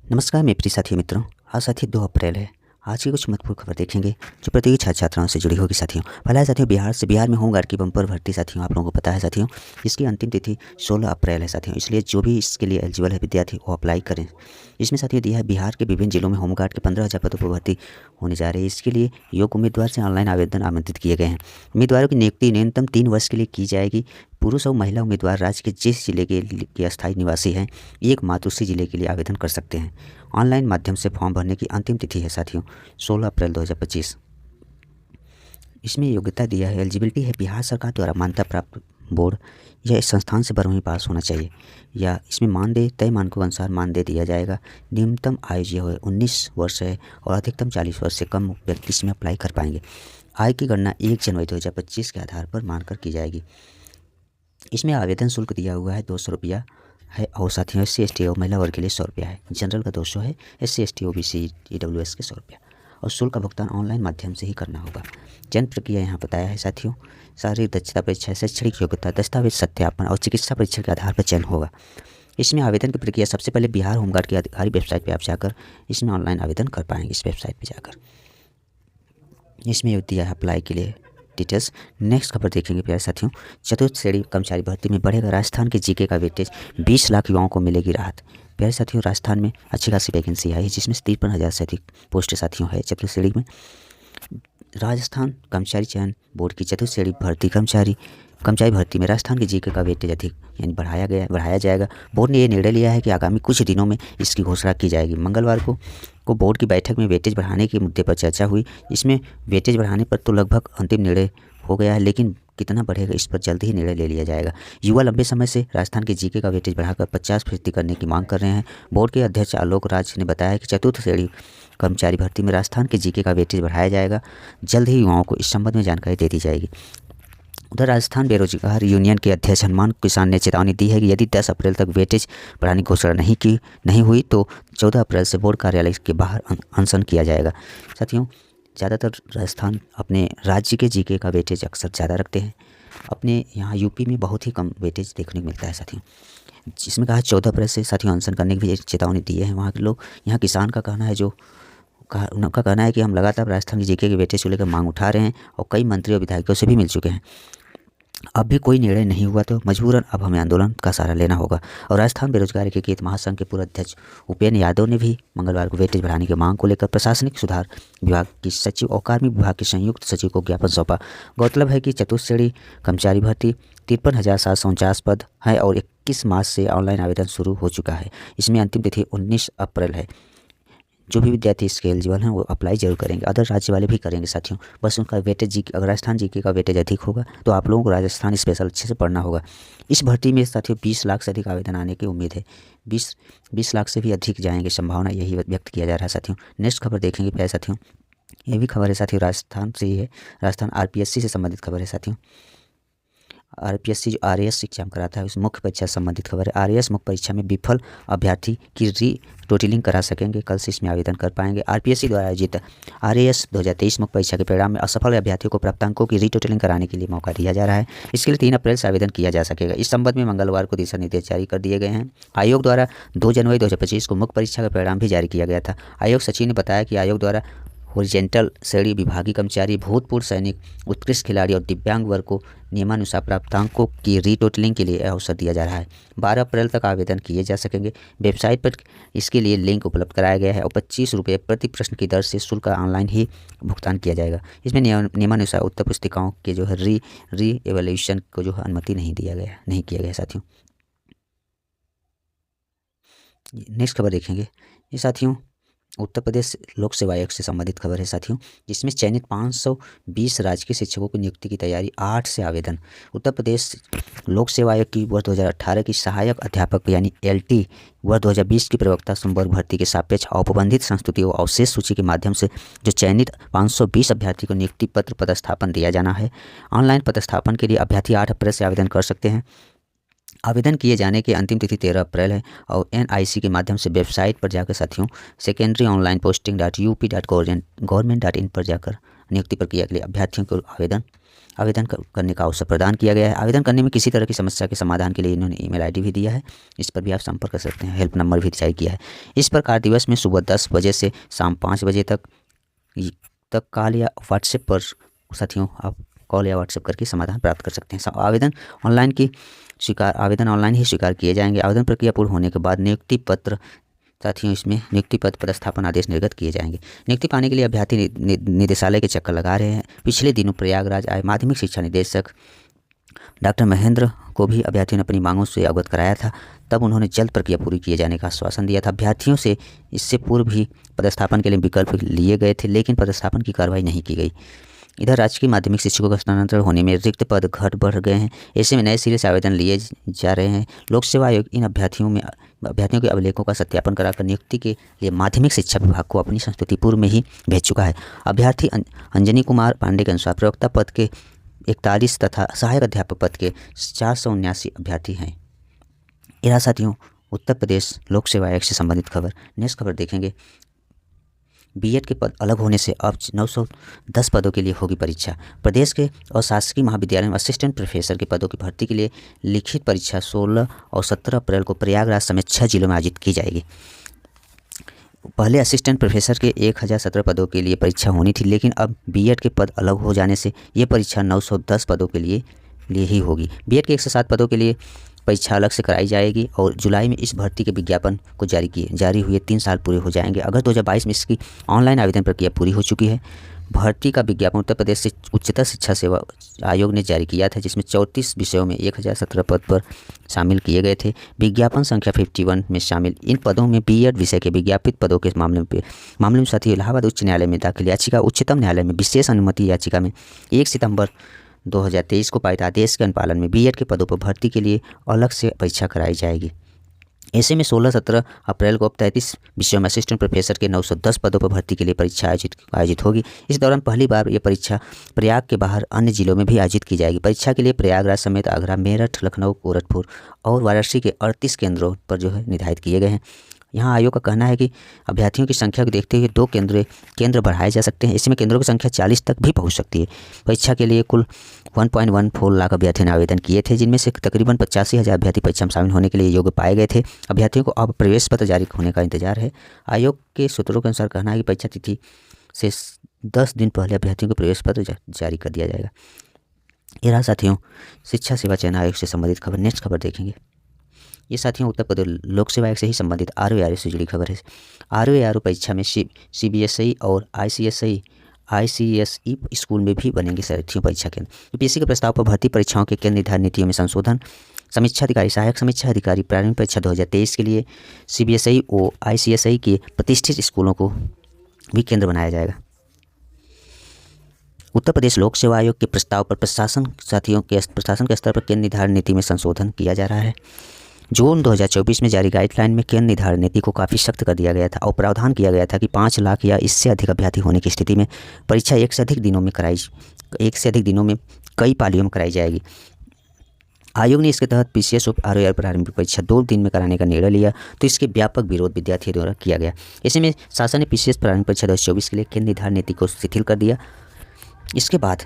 नमस्कार मेरे प्रिय साथी मित्रों। आज साथियों 2 अप्रैल है। आज की कुछ महत्वपूर्ण खबर देखेंगे जो प्रतियोगी छात्र छात्राओं से जुड़ी होगी साथियों। पहला है साथियों बिहार में होमगार्ड की बम्पर भर्ती साथियों आप लोगों को पता है साथियों। इसकी अंतिम तिथि 16 अप्रैल है साथियों, इसलिए जो भी इसके लिए एलिजिबल है विद्यार्थी वो अप्लाई करें। इसमें साथियों दिया है बिहार के विभिन्न जिलों में होमगार्ड के 15,000 पदों पर भर्ती होने जा रही है। इसके लिए योग्य उम्मीदवार से ऑनलाइन आवेदन आमंत्रित किए गए हैं। उम्मीदवारों की नियुक्ति न्यूनतम 3 वर्ष के लिए की जाएगी। पुरुष और महिला उम्मीदवार राज्य के जिस जिले के अस्थायी निवासी हैं एकमात्र उसी जिले के लिए आवेदन कर सकते हैं। ऑनलाइन माध्यम से फॉर्म भरने की अंतिम तिथि है साथियों 16 अप्रैल 2025। इसमें योग्यता दिया है, एलिजिबिलिटी है बिहार सरकार द्वारा मान्यता प्राप्त बोर्ड या इस संस्थान से 12वीं पास होना चाहिए, या इसमें मानदेय तय मानकों के अनुसार मानदेय दिया जाएगा। न्यूनतम आयु जो है 19 वर्ष है और अधिकतम 40 वर्ष से कम व्यक्ति इसमें अप्लाई कर पाएंगे। आय की गणना 1 जनवरी 2025 के आधार पर मानकर की जाएगी। इसमें आवेदन शुल्क दिया हुआ है 200 रुपया है और साथियों SC/ST और महिला वर्ग के लिए 100 रुपया है। जनरल का 200 है, SC/ST OBC EWS के 100 रुपया, और शुल्क का भुगतान ऑनलाइन माध्यम से ही करना होगा। चयन प्रक्रिया यहाँ बताया है साथियों। शारीरिक दक्षता परीक्षा, शैक्षणिक योग्यता, दस्तावेज सत्यापन और चिकित्सा परीक्षा के आधार पर चयन होगा। इसमें आवेदन की प्रक्रिया सबसे पहले बिहार होमगार्ड की आधिकारिक वेबसाइट पर आप जाकर इसमें ऑनलाइन आवेदन कर पाएंगे। इस वेबसाइट पर जाकर इसमें दिया है अप्लाई के लिए डिटेल्स। नेक्स्ट खबर देखेंगे प्यारे साथियों। चतुर्थ श्रेणी कर्मचारी भर्ती में बढ़ेगा राजस्थान के जीके का वेटेज, 20 लाख युवाओं को मिलेगी राहत। प्यारे साथियों राजस्थान में अच्छी खासी वैकेंसी आई है जिसमें 53,000 से अधिक पोस्ट साथियों है। चतुर्थ श्रेणी में राजस्थान कर्मचारी चयन बोर्ड की चतुर्थ श्रेणी भर्ती कर्मचारी भर्ती में राजस्थान के जीके का वेटेज अधिक यानी बढ़ाया जाएगा। बोर्ड ने यह निर्णय लिया है कि आगामी कुछ दिनों में इसकी घोषणा की जाएगी। मंगलवार को बोर्ड की बैठक में वेटेज बढ़ाने के मुद्दे पर चर्चा हुई। इसमें वेटेज बढ़ाने पर तो लगभग अंतिम निर्णय हो गया है, लेकिन कितना बढ़ेगा इस पर जल्द ही निर्णय ले लिया जाएगा। युवा लंबे समय से राजस्थान के जीके का वेटेज बढ़ाकर 50% करने की मांग कर रहे हैं। बोर्ड के अध्यक्ष आलोक राज ने बताया कि चतुर्थ श्रेणी कर्मचारी भर्ती में राजस्थान के जीके का वेटेज बढ़ाया जाएगा। जल्द ही युवाओं को इस संबंध में जानकारी दे दी जाएगी। उधर राजस्थान बेरोजगार यूनियन के अध्यक्ष हनुमान किसान ने चेतावनी दी है कि यदि 10 अप्रैल तक वेटेज बढ़ाने की घोषणा नहीं हुई तो 14 अप्रैल से बोर्ड कार्यालय के बाहर अनशन किया जाएगा। साथियों ज़्यादातर राजस्थान अपने राज्य के जीके का वेटेज अक्सर ज़्यादा रखते हैं। अपने यहाँ यूपी में बहुत ही कम वेटेज देखने को मिलता है साथियों। जिसमें कहा 14 अप्रैल से साथियों अनशन करने की भी चेतावनी दी है वहाँ के लोग। यहाँ किसान का कहना है उनका कहना है कि हम लगातार राजस्थान की जीके के वेटेज को लेकर मांग उठा रहे हैं और कई मंत्री और विधायकों से भी मिल चुके हैं। अब भी कोई निर्णय नहीं हुआ तो मजबूरन अब हमें आंदोलन का सहारा लेना होगा। और राजस्थान बेरोजगार एकीकृत महासंघ के पूर्व अध्यक्ष उपेंद्र यादव ने भी मंगलवार को वेटेज बढ़ाने की मांग को लेकर प्रशासनिक सुधार विभाग की सचिव और कार्मिक विभाग के संयुक्त सचिव को ज्ञापन सौंपा। गौरतलब है कि चतुर्थ श्रेणी कर्मचारी भर्ती 53,749 पद है और 21 मार्च से ऑनलाइन आवेदन शुरू हो चुका है। इसमें अंतिम तिथि 19 अप्रैल है। जो भी विद्यार्थी इसके एलिजिबल हैं वो अप्लाई जरूर करेंगे। अदर राज्य वाले भी करेंगे साथियों। बस उनका वेटेज अगर राजस्थान जीके का वेटेज अधिक होगा तो आप लोगों को राजस्थान स्पेशल अच्छे से पढ़ना होगा। इस भर्ती में साथियों 20 लाख से अधिक आवेदन आने की उम्मीद है। 20 लाख से भी अधिक जाएंगे, संभावना यही व्यक्त किया जा रहा है साथियों। नेक्स्ट खबर देखेंगे प्यारे साथियों। ये भी खबर है साथियों राजस्थान से ही है। राजस्थान RPSC से संबंधित खबर है साथियों। RPSC जो RAS एग्जाम कराता है उस मुख्य परीक्षा से संबंधित खबर है। RAS मुख्य परीक्षा में विफल अभ्यर्थी की रीटोटलिंग करा सकेंगे, कल से इसमें आवेदन कर पाएंगे। RPSC द्वारा आयोजित RAS 2023 मुख्य परीक्षा के परिणाम में असफल अभ्यर्थियों को प्राप्तांकों की रीटोटलिंग कराने के लिए मौका दिया जा रहा है। इसके लिए 3 अप्रैल से आवेदन किया जा सकेगा। इस संबंध में मंगलवार को दिशा निर्देश जारी कर दिए गए हैं। आयोग द्वारा 2 जनवरी 2025 को मुख्य परीक्षा का परिणाम भी जारी किया गया था। आयोग सचिव ने बताया कि आयोग द्वारा हॉरिजेंटल श्रेणी विभागीय कर्मचारी, भूतपूर्व सैनिक, उत्कृष्ट खिलाड़ी और दिव्यांग वर्ग को नियमानुसार प्राप्तांकों की रीटोटलिंग के लिए अवसर दिया जा रहा है। 12 अप्रैल तक आवेदन किए जा सकेंगे। वेबसाइट पर इसके लिए लिंक उपलब्ध कराया गया है और 25 रुपये प्रति प्रश्न की दर से शुल्क ऑनलाइन ही भुगतान किया जाएगा। इसमें नियमानुसार उत्तर पुस्तिकाओं के जो है री एवेल्यूशन को जो है अनुमति नहीं किया गया साथियों। नेक्स्ट खबर देखेंगे ये साथियों उत्तर प्रदेश लोक सेवा आयोग से संबंधित खबर है साथियों, जिसमें चयनित 520 राजकीय शिक्षकों की नियुक्ति की तैयारी 8 से आवेदन। उत्तर प्रदेश लोक सेवा आयोग की वर्ष 2018 की सहायक अध्यापक यानी LT वर्ष 2020 की प्रवक्ता संवर्ग भर्ती के सापेक्ष औपबंधित संस्तुतियों और अवशेष सूची के माध्यम से जो चयनित 520 अभ्यर्थी को नियुक्ति पत्र पदस्थापन दिया जाना है। ऑनलाइन पदस्थापन के लिए अभ्यर्थी 8 अप्रैल से आवेदन कर सकते हैं। आवेदन किए जाने की अंतिम तिथि 13 अप्रैल है और NIC के माध्यम से वेबसाइट पर जाकर साथियों secondary online posting.up.government.in पर जाकर नियुक्ति प्रक्रिया के लिए अभ्यर्थियों को आवेदन करने का अवसर प्रदान किया गया है। आवेदन करने में किसी तरह की समस्या के समाधान के लिए इन्होंने ईमेल आईडी भी दिया है, इस पर भी आप संपर्क कर सकते हैं। हेल्प नंबर भी जारी किया है। इस प्रकार दिवस में सुबह 10 बजे से शाम 5 बजे तक कॉल या व्हाट्सएप पर साथियों आप कॉल या व्हाट्सएप करके समाधान प्राप्त कर सकते हैं। आवेदन ऑनलाइन ही स्वीकार किए जाएंगे। आवेदन प्रक्रिया पूर्ण होने के बाद नियुक्ति पत्र साथियों इसमें नियुक्ति पत्र पदस्थापन आदेश निर्गत किए जाएंगे। नियुक्ति पाने के लिए अभ्यर्थी निदेशालय के चक्कर लगा रहे हैं। पिछले दिनों प्रयागराज आए माध्यमिक शिक्षा निदेशक डॉक्टर महेंद्र को भी अभ्यर्थियों ने अपनी मांगों से अवगत कराया था। तब उन्होंने जल्द प्रक्रिया पूरी किए जाने का आश्वासन दिया था। अभ्यर्थियों से इससे पूर्व भी पदस्थापन के लिए विकल्प लिए गए थे, लेकिन पदस्थापन की कार्रवाई नहीं की गई। इधर राजकीय माध्यमिक शिक्षकों का स्थानांतरण होने में रिक्त पद घट बढ़ गए हैं। ऐसे में नए सिरे से आवेदन लिए जा रहे हैं। लोक सेवा आयोग इन अभ्यर्थियों के अभिलेखों का सत्यापन कराकर नियुक्ति के लिए माध्यमिक शिक्षा विभाग को अपनी संस्तुति पूर्व में ही भेज चुका है। अभ्यर्थी अंजनी कुमार पांडे के अनुसार प्रवक्ता पद के 41 तथा सहायक अध्यापक पद के 479 अभ्यर्थी हैं। यह साथियों उत्तर प्रदेश लोक सेवा आयोग से संबंधित खबर। नेक्स्ट खबर देखेंगे। बीएड के पद अलग होने से अब 910 पदों के लिए होगी परीक्षा। प्रदेश के अशासकीय महाविद्यालय में असिस्टेंट प्रोफेसर के पदों की भर्ती के लिए लिखित परीक्षा 16 और 17 अप्रैल को प्रयागराज समेत 6 जिलों में आयोजित की जाएगी। पहले असिस्टेंट प्रोफेसर के 1017 पदों के लिए परीक्षा होनी थी, लेकिन अब बीएड के पद अलग हो जाने से ये परीक्षा 910 पदों के लिए ही होगी। बीएड के 107 पदों के लिए परीक्षा अलग से कराई जाएगी और जुलाई में इस भर्ती के विज्ञापन को जारी हुए 3 साल पूरे हो जाएंगे। अगस्त 2022 में इसकी ऑनलाइन आवेदन प्रक्रिया पूरी हो चुकी है। भर्ती का विज्ञापन उत्तर प्रदेश से उच्चतर शिक्षा सेवा आयोग ने जारी किया था, जिसमें 34 विषयों में 1017 पद पर शामिल किए गए थे। विज्ञापन संख्या 51 में शामिल इन पदों में बीएड विषय के विज्ञापित पदों के मामले में साथ ही इलाहाबाद उच्च न्यायालय में दाखिल याचिका, उच्चतम न्यायालय में विशेष अनुमति याचिका में 1 सितंबर 2023 को पारित आदेश के अनुपालन में बीएड के पदों पर भर्ती के लिए अलग से परीक्षा कराई जाएगी। ऐसे में 16-17 अप्रैल को अब 33 विषयों में असिस्टेंट प्रोफेसर के 910 पदों पर भर्ती के लिए परीक्षा आयोजित होगी। इस दौरान पहली बार ये परीक्षा प्रयाग के बाहर अन्य जिलों में भी आयोजित की जाएगी। परीक्षा के लिए प्रयागराज समेत आगरा, मेरठ, लखनऊ, गोरखपुर और वाराणसी के 38 केंद्रों पर निर्धारित किए गए हैं। यहाँ आयोग का कहना है कि अभ्यर्थियों की संख्या को देखते हुए 2 केंद्र बढ़ाए जा सकते हैं। इसमें केंद्रों की संख्या 40 तक भी पहुँच सकती है। परीक्षा के लिए कुल 1.14 लाख अभ्यर्थियों ने आवेदन किए थे, जिनमें से तकरीबन 85,000 अभ्यर्थी परीक्षा में शामिल होने के लिए योग्य पाए गए थे। अभ्यर्थियों को अब प्रवेश पत्र जारी होने का इंतजार है। आयोग के सूत्रों के अनुसार कहना है कि परीक्षा तिथि से 10 दिन पहले अभ्यर्थियों को प्रवेश पत्र जारी कर दिया जाएगा। ये रहा साथियों शिक्षा सेवा चयन आयोग से संबंधित खबर। नेक्स्ट खबर देखेंगे। ये साथियों उत्तर प्रदेश लोक सेवा आयोग से ही संबंधित आरओ से जुड़ी खबर है। आरओ परीक्षा में सीबीएसई और आईसीएसई स्कूल में भी बनेंगे साथियों परीक्षा केंद्र। यूपीएससी के प्रस्ताव पर भर्ती परीक्षाओं के केंद्र निर्धारित नीतियों में संशोधन। समीक्षा अधिकारी, सहायक समीक्षा अधिकारी प्रारंभिक परीक्षा 2023 के लिए सीबीएसई और आईसीएसई के प्रतिष्ठित स्कूलों को भी केंद्र बनाया जाएगा। उत्तर प्रदेश लोक सेवा आयोग के प्रस्ताव पर प्रशासन के स्तर पर केंद्र निर्धारण नीति में संशोधन किया जा रहा है। जून 2024 में जारी गाइडलाइन में केंद्र निर्धारण नीति को काफ़ी सख्त कर दिया गया था और प्रावधान किया गया था कि 5 लाख या इससे अधिक अभ्यर्थी होने की स्थिति में परीक्षा एक से अधिक दिनों में कई पालियों में कराई जाएगी। आयोग ने इसके तहत पीसीएस और आरओआर प्रारंभिक परीक्षा 2 दिन में कराने का निर्णय लिया, तो इसके व्यापक विरोध विद्यार्थियों द्वारा किया गया। ऐसे में शासन ने पीसीएस प्रारंभिक परीक्षा 2024 के लिए केंद्र निर्धारण नीति को शिथिल कर दिया। इसके बाद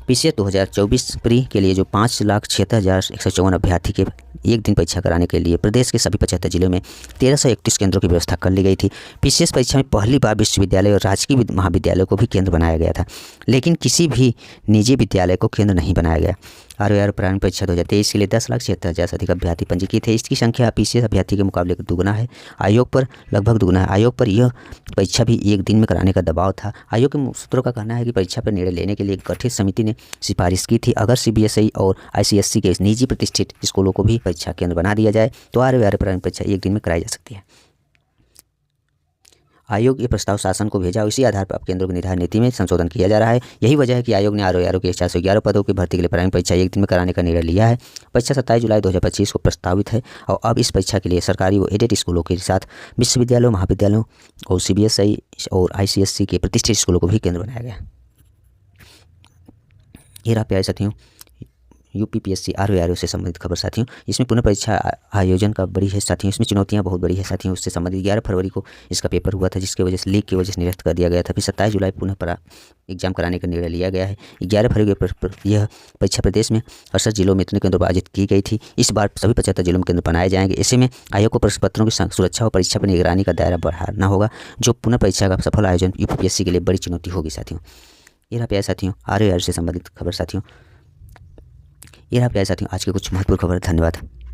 पीसीएस 2024 प्री के लिए जो 5,76,154 अभ्यर्थी के एक दिन परीक्षा कराने के लिए प्रदेश के सभी 75 जिलों में 1331 केंद्रों की व्यवस्था कर ली गई थी। पीसीएस परीक्षा में पहली बार विश्वविद्यालय और राजकीय महाविद्यालय को भी केंद्र बनाया गया था, लेकिन किसी भी निजी विद्यालय को केंद्र नहीं बनाया गया। आरओआर प्रारंभिक परीक्षा 2023 के लिए 10,76,000 से अधिक अभ्यर्थी पंजीकृत थे। इसकी संख्या पीसीएस अभ्यर्थी के मुकाबले दुगुना है। आयोग पर लगभग दुगुना है। आयोग पर यह परीक्षा भी एक दिन में कराने का दबाव था। आयोग के सूत्रों का कहना है कि परीक्षा पर निर्णय लेने के लिए गठित समिति ने सिफारिश की थी, अगर सीबीएसई और आईसीएसई के निजी प्रतिष्ठित स्कूलों को भी परीक्षा केंद्र बना दिया जाए तो आरओआर प्रारंभिक परीक्षा एक दिन में कराई जा सकती है। आयोग ये प्रस्ताव शासन को भेजा और इसी आधार पर अब केंद्रों की निर्धारण नीति में संशोधन किया जा रहा है। यही वजह है कि आयोग ने आरओआर के 411 पदों की भर्ती के लिए प्रारंभिक परीक्षा एक दिन में कराने का निर्णय लिया है। परीक्षा 27 जुलाई 2025 को प्रस्तावित है और अब इस परीक्षा के लिए सरकारी व एडेड स्कूलों के साथ विश्वविद्यालयों, महाविद्यालयों और सीबीएसई और आईसीएसई के प्रतिष्ठित स्कूलों को भी केंद्र बनाया गया। ये रहा प्यारे साथियों यूपीपीएससी आरओ से संबंधित खबर साथियों। इसमें पुनः परीक्षा आयोजन का बड़ी है साथियों, इसमें चुनौतियां बहुत बड़ी है साथियों। उससे संबंधित 11 फरवरी को इसका पेपर हुआ था, जिसकी वजह से लीक की वजह से निरस्त कर दिया गया था। फिर 27 जुलाई पुनः एग्जाम कराने का निर्णय लिया गया है। 11 फरवरी पर यह परीक्षा प्रदेश में 68 जिलों में इतने केंद्रों पर आयोजित की गई थी। इस बार सभी 75 जिलों में केंद्र बनाए जाएंगे। ऐसे में आयोग को प्रश्न पत्रों की सुरक्षा और परीक्षा पर निगरानी का दायरा बढ़ाना होगा, जो पुनः परीक्षा का सफल आयोजन यूपीपीएससी के लिए बड़ी चुनौती होगी साथियों। ये रहा प्यारे साथियों आरओ से संबंधित खबर साथियों। ये रहा प्यारे साथियों आज के कुछ महत्वपूर्ण खबर। धन्यवाद।